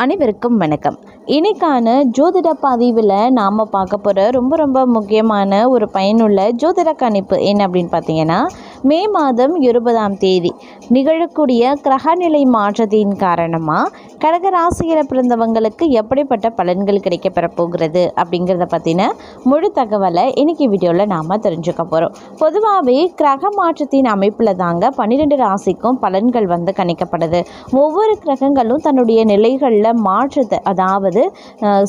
அனைவருக்கும் வணக்கம். இன்னைக்கான ஜோதிட பதிவில் நாம் பார்க்க போகிற ரொம்ப முக்கியமான ஒரு பயனுள்ள ஜோதிட கணிப்பு என்ன அப்படின்னு பார்த்தீங்கன்னா, மே மாதம் 20ஆம் தேதி நிகழக்கூடிய கிரகநிலை மாற்றத்தின் காரணமாக கடகராசியில் பிறந்தவங்களுக்கு எப்படிப்பட்ட பலன்கள் கிடைக்கப்பெற போகிறது அப்படிங்கிறத பற்றின முழு தகவலை இன்னைக்கு வீடியோவில் நாம் தெரிஞ்சுக்க போகிறோம். பொதுவாகவே கிரக மாற்றத்தின் அமைப்பில் தாங்க 12 ராசிக்கும் பலன்கள் கணிக்கப்படுது. ஒவ்வொரு கிரகங்களும் தன்னுடைய நிலைகள் மாற்றத்தை, அதாவது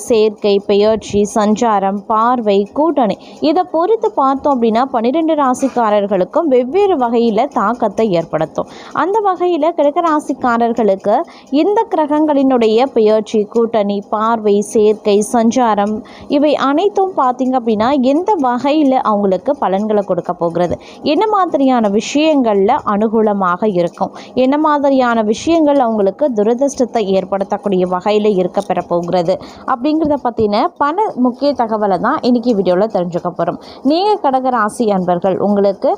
சேர்க்கை, பெயர்ச்சி, சஞ்சாரம், பார்வை, கூட்டணி, இதை பொறுத்து பார்த்தோம் அப்படின்னா 12 ராசிக்காரர்களுக்கும் வெவ்வேறு வகையில் தாக்கத்தை ஏற்படுத்தும். அந்த வகையில் கடகராசிக்காரர்களுக்கு இந்த கிரகங்களினுடைய பெயர்ச்சி, கூட்டணி, பார்வை, சேர்க்கை, சஞ்சாரம் இவை அனைத்தும் பார்த்தீங்க அப்படின்னா எந்த வகையில் அவங்களுக்கு பலன்களை கொடுக்க போகிறது, என்ன மாதிரியான விஷயங்களில் அனுகூலமாக இருக்கும், என்ன மாதிரியான விஷயங்கள் அவங்களுக்கு துரதிர்ஷ்டத்தை ஏற்படுத்தக்கூடிய வகையில் இருக்க பெற போகிறது அப்படிங்கிறத பற்றின பல முக்கிய தகவலை தான் இன்றைக்கி வீடியோவில் தெரிஞ்சுக்க போகிறோம். நீங்கள் கடகராசி அன்பர்கள், உங்களுக்கு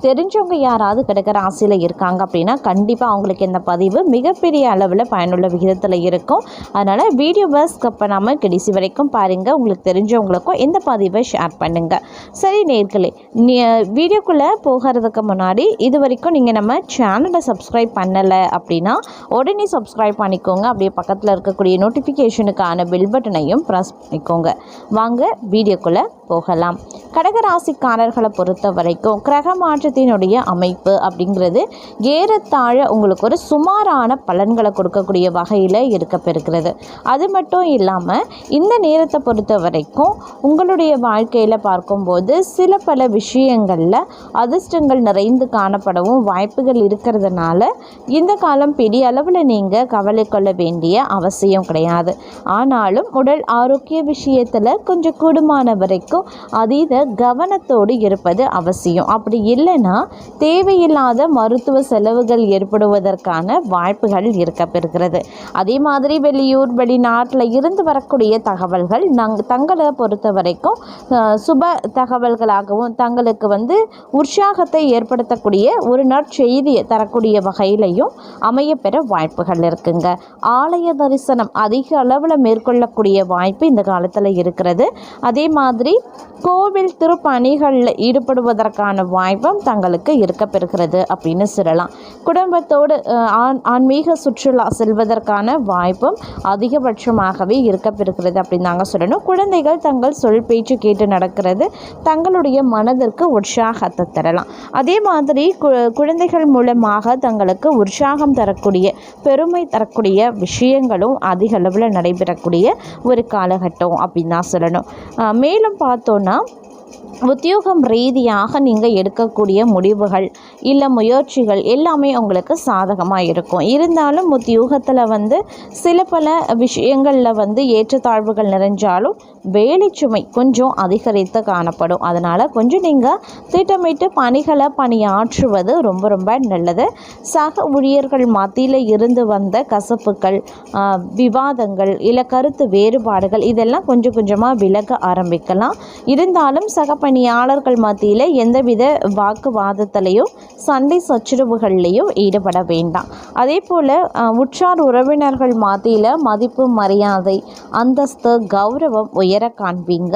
தெரிஞ்சவங்க யாராவது கடகராசியில் இருக்காங்க அப்படின்னா கண்டிப்பாக அவங்களுக்கு இந்த பதிவு மிகப்பெரிய அளவில் பயனுள்ள விகிதத்தில் இருக்கும். அதனால் வீடியோவை ஸ்கிப் பண்ணாமல் கடைசி வரைக்கும் பாருங்கள். உங்களுக்கு தெரிஞ்சவங்களுக்கும் இந்த பதிவை ஷேர் பண்ணுங்கள். சரி நேயர்களே, வீடியோக்குள்ளே போகிறதுக்கு முன்னாடி இது வரைக்கும் நீங்கள் நம்ம சேனலை சப்ஸ்கிரைப் பண்ணலை அப்படின்னா உடனே சப்ஸ்கிரைப் பண்ணிக்கோங்க. அப்படியே பக்கத்தில் இருக்கக்கூடிய நோட்டிஃபிகேஷனுக்கான பெல் பட்டனையும் ப்ரெஸ் பண்ணிக்கோங்க. வாங்க வீடியோக்குள்ளே போகலாம். கடகராசிக்காரர்களை பொறுத்த வரைக்கும் கிரக மாற்றத்தினுடைய அமைப்பு அப்படிங்கிறது ஏறத்தாழ உங்களுக்கு ஒரு சுமாரான பலன்களை கொடுக்கக்கூடிய வகையில் இருக்கப்பெறுகிறது. அது மட்டும் இல்லாமல் இந்த நேரத்தை பொறுத்த வரைக்கும் உங்களுடைய வாழ்க்கையில் பார்க்கும்போது சில பல விஷயங்களில் அதிர்ஷ்டங்கள் நிறைந்து காணப்படவும் வாய்ப்புகள் இருக்கிறதுனால இந்த காலம் பெரிய அளவில் நீங்கள் கவலை கொள்ள வேண்டிய அவசியம் கிடையாது. ஆனாலும் உடல் ஆரோக்கிய விஷயத்தில் கொஞ்சம் கூடுமான வரைக்கும் அதீத கவனத்தோடு இருப்பது அவசியம். அப்படி இல்லைன்னா தேவையில்லாத மருத்துவ செலவுகள் ஏற்படுவதற்கான வாய்ப்புகள் இருக்கப்பெறுகிறது. அதே மாதிரி வெளியூர் வெளிநாட்டில் இருந்து வரக்கூடிய தகவல்கள் தங்களை பொறுத்த வரைக்கும் சுப தகவல்களாகவும் தங்களுக்கு உற்சாகத்தை ஏற்படுத்தக்கூடிய ஒரு நற்செய்தியை தரக்கூடிய வகையிலையும் அமையப்பெற வாய்ப்புகள் இருக்குங்க. ஆலய தரிசனம் அதிக அளவில் மேற்கொள்ளக்கூடிய வாய்ப்பு இந்த காலத்தில் இருக்கிறது. அதே மாதிரி கோவில் திருப்பணிகளில் ஈடுபடுவதற்கான வாய்ப்பும் தங்களுக்கு இருக்கப்பெறுகிறது அப்படின்னு சொல்லலாம். குடும்பத்தோடு ஆன்மீக சுற்றுலா செல்வதற்கான வாய்ப்பும் அதிகபட்சமாகவே இருக்கப்பெறுகிறது அப்படின்னு நாங்கள் சொல்லணும். குழந்தைகள் தங்கள் சொல் பேச்சு கேட்டு நடக்கிறது தங்களுடைய மனதிற்கு உற்சாகத்தை தரலாம். அதே மாதிரி குழந்தைகள் மூலமாக தங்களுக்கு உற்சாகம் தரக்கூடிய, பெருமை தரக்கூடிய விஷயங்களும் அதிக அளவில் நடைபெறக்கூடிய ஒரு காலகட்டம் அப்படின்னு தான் சொல்லணும். மேலும் பார்த்தோன்னா உத்தியோகம் ரீதியாக நீங்கள் எடுக்கக்கூடிய முடிவுகள் இல்லை முயற்சிகள் எல்லாமே உங்களுக்கு சாதகமாக இருக்கும். இருந்தாலும் உத்தியோகத்தில் சில பல விஷயங்களில் ஏற்றத்தாழ்வுகள் நிறைஞ்சாலும் வேலை சுமை கொஞ்சம் அதிகரித்து காணப்படும். அதனால் கொஞ்சம் நீங்கள் திட்டமிட்டு பணிகளை பணியாற்றுவது ரொம்ப நல்லது. சக ஊழியர்கள் மத்தியில் இருந்து வந்த கசப்புகள், விவாதங்கள் இல்லை கருத்து வேறுபாடுகள் இதெல்லாம் கொஞ்சம் கொஞ்சமாக விலக ஆரம்பிக்கலாம். இருந்தாலும் சக பணியாளர்கள் மத்தியில் எந்தவித வாக்குவாதத்திலையும் சண்டை சச்சரவுகள்லையும் ஈடுபட வேண்டாம். அதே போல் உற்றார் உறவினர்கள் மத்தியில் மதிப்பு, மரியாதை, அந்தஸ்து, கௌரவம் உயர காண்பீங்க.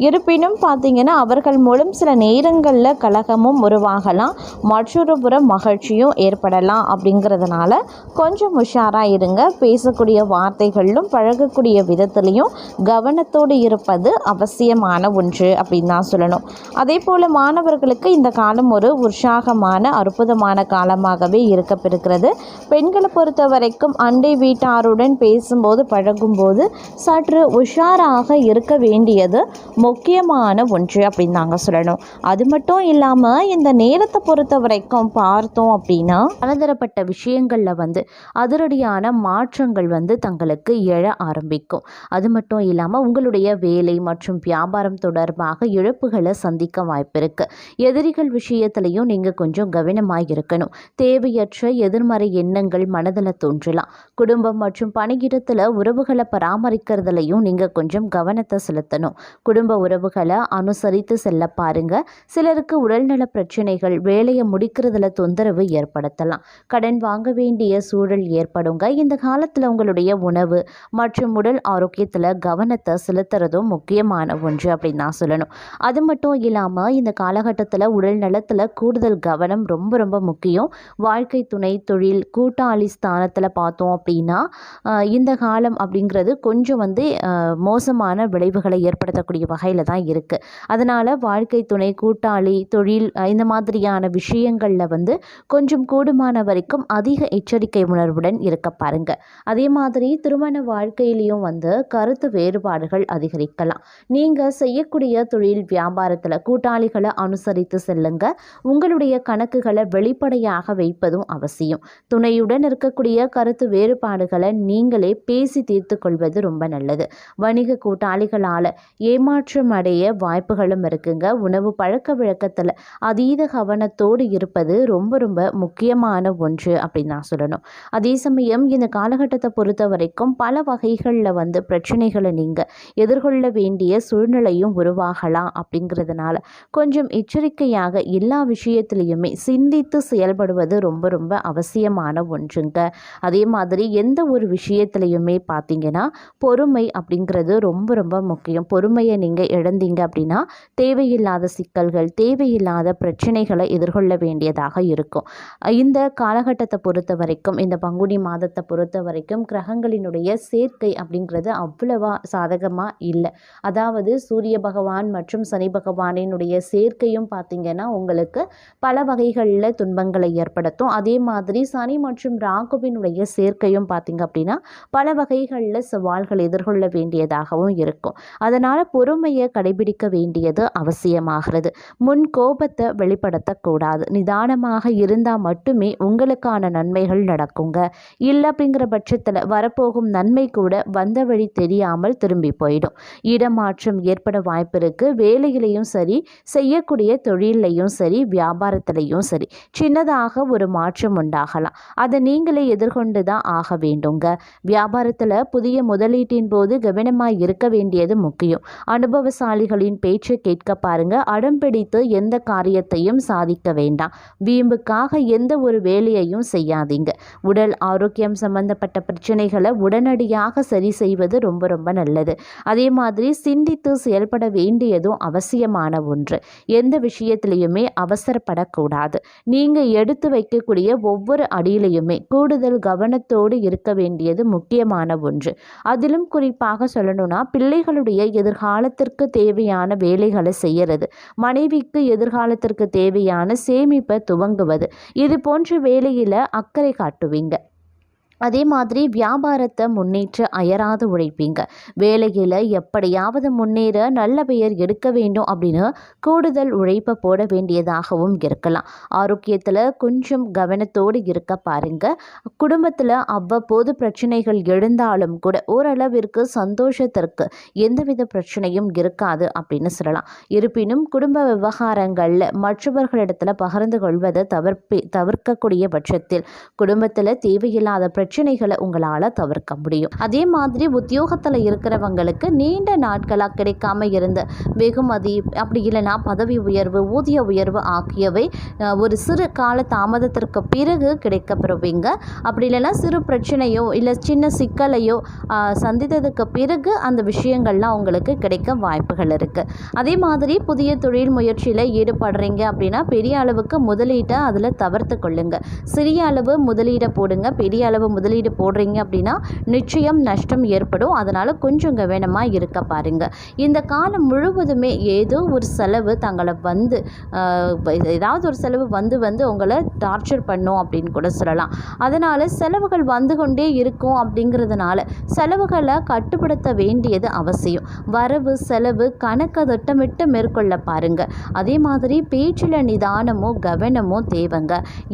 இருப்பினும் பார்த்தீங்கன்னா அவர்கள் மூலம் சில நேரங்களில் கலகமும் உருவாகலாம், மற்றொரு புறம் மகிழ்ச்சியும் ஏற்படலாம். அப்படிங்கிறதுனால கொஞ்சம் உஷாராக இருங்க. பேசக்கூடிய வார்த்தைகளிலும் பழகக்கூடிய விதத்திலையும் கவனத்தோடு இருப்பது அவசியமான ஒன்று அப்படின்னு தான் சொல்லணும். அதே போல் மாணவர்களுக்கு இந்த காலம் ஒரு உற்சாகமான அற்புதமான காலமாகவே இருக்கப்பெறுகிறது. பெண்களை பொறுத்த வரைக்கும் அண்டை வீட்டாருடன் பேசும்போது பழகும்போது சற்று உஷாராக இருக்க வேண்டியது முக்கியமான ஒன்று அப்படின்னு நாங்கள் சொல்லணும். அது மட்டும் இல்லாமல் இந்த நேரத்தை பொறுத்த வரைக்கும் பார்த்தோம் அப்படின்னா பலதரப்பட்ட விஷயங்களில் அதிரடியான மாற்றங்கள் தங்களுக்கு எழ ஆரம்பிக்கும். அது மட்டும் இல்லாமல் உங்களுடைய வேலை மற்றும் வியாபாரம் தொடர்பாக இழப்பு இழப்புகளை சந்திக்க வாய்ப்பு இருக்குது. எதிரிகள் விஷயத்துலையும் நீங்கள் கொஞ்சம் கவனமாக இருக்கணும். தேவையற்ற எதிர்மறை எண்ணங்கள் மனதில் தோன்றலாம். குடும்பம் மற்றும் பணியிடத்தில் உறவுகளை பராமரிக்கிறதுலையும் நீங்கள் கொஞ்சம் கவனத்தை செலுத்தணும். குடும்ப உறவுகளை அனுசரித்து செல்ல பாருங்க. சிலருக்கு உடல்நல பிரச்சனைகள் வேலையை முடிக்கிறதுல தொந்தரவு ஏற்படுத்தலாம். கடன் வாங்க வேண்டிய சூழல் ஏற்படுங்க. இந்த காலத்தில் உங்களுடைய உணவு மற்றும் உடல் ஆரோக்கியத்தில் கவனத்தை செலுத்துறதும் முக்கியமான ஒன்று அப்படின்னு நான் சொல்லணும். அது மட்டும் இல்லாமல் இந்த காலகட்டத்தில் உடல் நலத்தில் கூடுதல் கவனம் ரொம்ப ரொம்ப முக்கியம். வாழ்க்கை துணை, தொழில், கூட்டாளி ஸ்தானத்தில் பார்த்தோம் அப்படின்னா இந்த காலம் அப்படிங்கிறது கொஞ்சம் மோசமான விளைவுகளை ஏற்படுத்தக்கூடிய வகையில் தான் இருக்குது. அதனால் வாழ்க்கை துணை, கூட்டாளி, தொழில் இந்த மாதிரியான விஷயங்களில் கொஞ்சம் கூடுமான வரைக்கும் அதிக எச்சரிக்கை உணர்வுடன் இருக்க பாருங்க. அதே மாதிரி திருமண வாழ்க்கையிலையும் கருத்து வேறுபாடுகள் அதிகரிக்கலாம். நீங்கள் செய்யக்கூடிய தொழில் வியாபாரத்தில் கூட்டாளிகளை அனுசரித்து செல்லுங்க. உங்களுடைய கணக்குகளை வெளிப்படையாக வைப்பதும் அவசியம். துணையுடன் இருக்கக்கூடிய கருத்து வேறுபாடுகளை நீங்களே பேசி தீர்த்து கொள்வது ரொம்ப நல்லது. வணிக கூட்டாளிகளால் ஏமாற்றம் அடைய வாய்ப்புகளும் இருக்குங்க. உணவு பழக்க வழக்கத்தில் அதீத கவனத்தோடு இருப்பது ரொம்ப ரொம்ப முக்கியமான ஒன்று அப்படின்னு நான் சொல்லணும். அதே சமயம் இந்த காலகட்டத்தை பொறுத்த வரைக்கும் பல வகைகளில் பிரச்சனைகளை நீங்கள் எதிர்கொள்ள வேண்டிய சூழ்நிலையும் உருவாகலாம். அப்படிங்கிறதுனால கொஞ்சம் எச்சரிக்கையாக எல்லா விஷயத்திலையுமே சிந்தித்து செயல்படுவது ரொம்ப ரொம்ப அவசியமான ஒன்றுங்க. அதே மாதிரி எந்த ஒரு விஷயத்திலையுமே பார்த்தீங்கன்னா பொறுமை அப்படிங்கிறது ரொம்ப ரொம்ப முக்கியம். பொறுமையை நீங்கள் இழந்தீங்க அப்படின்னா தேவையில்லாத சிக்கல்கள், தேவையில்லாத பிரச்சனைகளை எதிர்கொள்ள வேண்டியதாக இருக்கும். இந்த காலகட்டத்தை பொறுத்த வரைக்கும், இந்த பங்குனி மாதத்தை பொறுத்த வரைக்கும் கிரகங்களினுடைய சேர்க்கை அப்படிங்கிறது அவ்வளவா சாதகமாக இல்லை. அதாவது சூரிய பகவான் மற்றும் சனி பகவானினுடைய சேர்க்கையும் பார்த்தீங்கன்னா உங்களுக்கு பல வகைகளில் துன்பங்களை ஏற்படுத்தும். அதே மாதிரி சனி மற்றும் ராகுவினுடைய சேர்க்கையும் பார்த்தீங்க அப்படின்னா பல வகைகளில் சவால்கள் எதிர்கொள்ள வேண்டியதாகவும் இருக்கும். அதனால் பொறுமையை கடைபிடிக்க வேண்டியது அவசியமாகிறது. முன் கோபத்தை வெளிப்படுத்தக்கூடாது. நிதானமாக இருந்தால் மட்டுமே உங்களுக்கான நன்மைகள் நடக்குங்க. இல்லை அப்படிங்கிற பட்சத்தில் வரப்போகும் நன்மை கூட வந்த வழி தெரியாமல் திரும்பி போயிடும். இடமாற்றம் ஏற்பட வாய்ப்பு இருக்கு. வேலையிலையும் சரி, செய்யக்கூடிய தொழிலையும் சரி, வியாபாரத்திலையும் சரி சின்னதாக ஒரு மாற்றம் உண்டாகலாம். அதை நீங்களே எதிர்கொண்டு தான் ஆக வேண்டுங்க. வியாபாரத்தில் புதிய முதலீட்டின் போது கவனமாக இருக்க வேண்டியது முக்கியம். அனுபவசாலிகளின் பேச்சை கேட்க பாருங்க. அடம்பிடித்து எந்த காரியத்தையும் சாதிக்க வேண்டாம். வீம்புக்காக எந்த ஒரு வேலையையும் செய்யாதீங்க. உடல் ஆரோக்கியம் சம்பந்தப்பட்ட பிரச்சனைகளை உடனடியாக சரி செய்வது ரொம்ப ரொம்ப நல்லது. அதே மாதிரி சிந்தித்து செயல்பட வேண்டியதும் அவசியமான ஒன்று. எந்த விஷயத்திலையுமே அவசரப்படக்கூடாது. நீங்கள் எடுத்து வைக்கக்கூடிய ஒவ்வொரு அடியிலையுமே கூடுதல் கவனத்தோடு இருக்க வேண்டியது முக்கியமான ஒன்று. அதிலும் குறிப்பாக சொல்லணும்னா பிள்ளைகளுடைய எதிர்காலத்திற்கு தேவையான வேலைகளை செய்யறது, மனைவிக்கு எதிர்காலத்திற்கு தேவையான சேமிப்பை துவங்குவது, இது போன்ற வேலையில் அக்கறை காட்டுவீங்க. அதே மாதிரி வியாபாரத்தை முன்னேற்ற அயராது உழைப்பீங்க. வேலையில் எப்படியாவது முன்னேற நல்ல பெயர் எடுக்க வேண்டும் அப்படின்னு கூடுதல் உழைப்பை போட வேண்டியதாகவும் இருக்கலாம். ஆரோக்கியத்தில் கொஞ்சம் கவனத்தோடு இருக்க பாருங்க. குடும்பத்தில் அவ்வப்போது பிரச்சனைகள் எழுந்தாலும் கூட ஓரளவிற்கு சந்தோஷத்திற்கு எந்தவித பிரச்சனையும் இருக்காது அப்படின்னு சொல்லலாம். இருப்பினும் குடும்ப விவகாரங்களில் மற்றவர்களிடத்தில் பகிர்ந்து கொள்வதை தவிர்க்கக்கூடிய பட்சத்தில் குடும்பத்தில் தேவையில்லாத பிரச்சனைகளை உங்களால் தவிர்க்க முடியும். அதே மாதிரி உத்தியோகத்தில் இருக்கிறவங்களுக்கு நீண்ட நாட்களாக கிடைக்காம இருந்த வெகுமதி, அப்படி இல்லைனா பதவி உயர்வு, ஊதிய உயர்வு ஆகியவை ஒரு சிறு கால தாமதத்திற்கு பிறகு கிடைக்கப்பெறுவீங்க. அப்படி இல்லைனா சிறு பிரச்சனையோ இல்லை சின்ன சிக்கலையோ சந்தித்ததுக்கு பிறகு அந்த விஷயங்கள்லாம் உங்களுக்கு கிடைக்க வாய்ப்புகள் இருக்குது. அதே மாதிரி புதிய தொழில் முயற்சியில் ஈடுபடுறீங்க அப்படின்னா பெரிய அளவுக்கு முதலீட்டை அதில் தவிர்த்து கொள்ளுங்க. சிறிய அளவு முதலீடை போடுங்க. பெரிய அளவு முதலீடு போடுறீங்க அப்படின்னா நிச்சயம் நஷ்டம் ஏற்படும். அதனால் கொஞ்சம் கவனமாக இருக்க பாருங்க. இந்த காலம் முழுவதுமே ஏதோ ஒரு செலவு தங்களை ஏதாவது ஒரு செலவு வந்து உங்களை டார்ச்சர் பண்ணும் அப்படின்னு கூட சொல்லலாம். அதனால் செலவுகள் வந்து கொண்டே இருக்கும். அப்படிங்கிறதுனால செலவுகளை கட்டுப்படுத்த வேண்டியது அவசியம். வரவு செலவு கணக்கை திட்டமிட்டு மேற்கொள்ள பாருங்க. அதே மாதிரி பேச்சில் நிதானமோ கவனமோ தேவைங்க.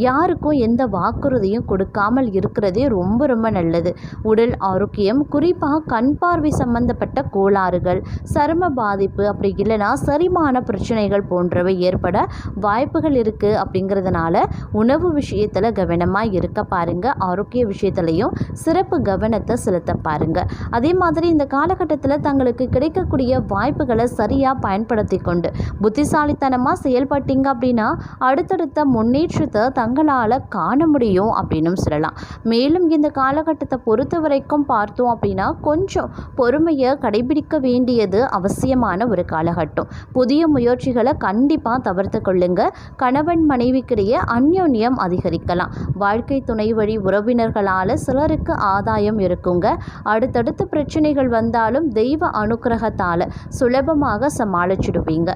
யாருக்கும் எந்த வாக்குறுதியும் கொடுக்காமல் இருக்கிறதே ரொம்ப ரொம்ப நல்லது. உடல் ஆரோக்கியம், குறிப்பாக கண் பார்வை சம்பந்தப்பட்ட கோளாறுகள், சரும பாதிப்பு, அப்படி இல்லைனா செரிமான பிரச்சனைகள் போன்றவை ஏற்பட வாய்ப்புகள் இருக்குது. அப்படிங்கிறதுனால உணவு விஷயத்தில் கவனமாக இருக்க பாருங்கள். ஆரோக்கிய விஷயத்துலையும் சிறப்பு கவனத்தை செலுத்த பாருங்கள். அதே மாதிரி இந்த காலகட்டத்தில் தங்களுக்கு கிடைக்கக்கூடிய வாய்ப்புகளை சரியாக பயன்படுத்தி கொண்டு புத்திசாலித்தனமாக செயல்பட்டீங்க அப்படின்னா அடுத்தடுத்த முன்னேற்றத்தை தங்களால் காண முடியும் அப்படின்னு சொல்லலாம். மேலும் இந்த காலகட்டத்தை பொறுத்த வரைக்கும் பார்த்தோம் அப்படின்னா கொஞ்சம் பொறுமையை கடைபிடிக்க வேண்டியது அவசியமான ஒரு காலகட்டம். புதிய முயற்சிகளை கண்டிப்பாக தவிர்த்து கொள்ளுங்க. கணவன் மனைவிக்கிடையே அந்யோன்யம் அதிகரிக்கலாம். வாழ்க்கை துணை வழி உறவினர்களால் சிலருக்கு ஆதாயம் இருக்குங்க. அடுத்தடுத்து பிரச்சனைகள் வந்தாலும் தெய்வ அனுக்கிரகத்தால் சுலபமாக சமாளிச்சிடுவீங்க.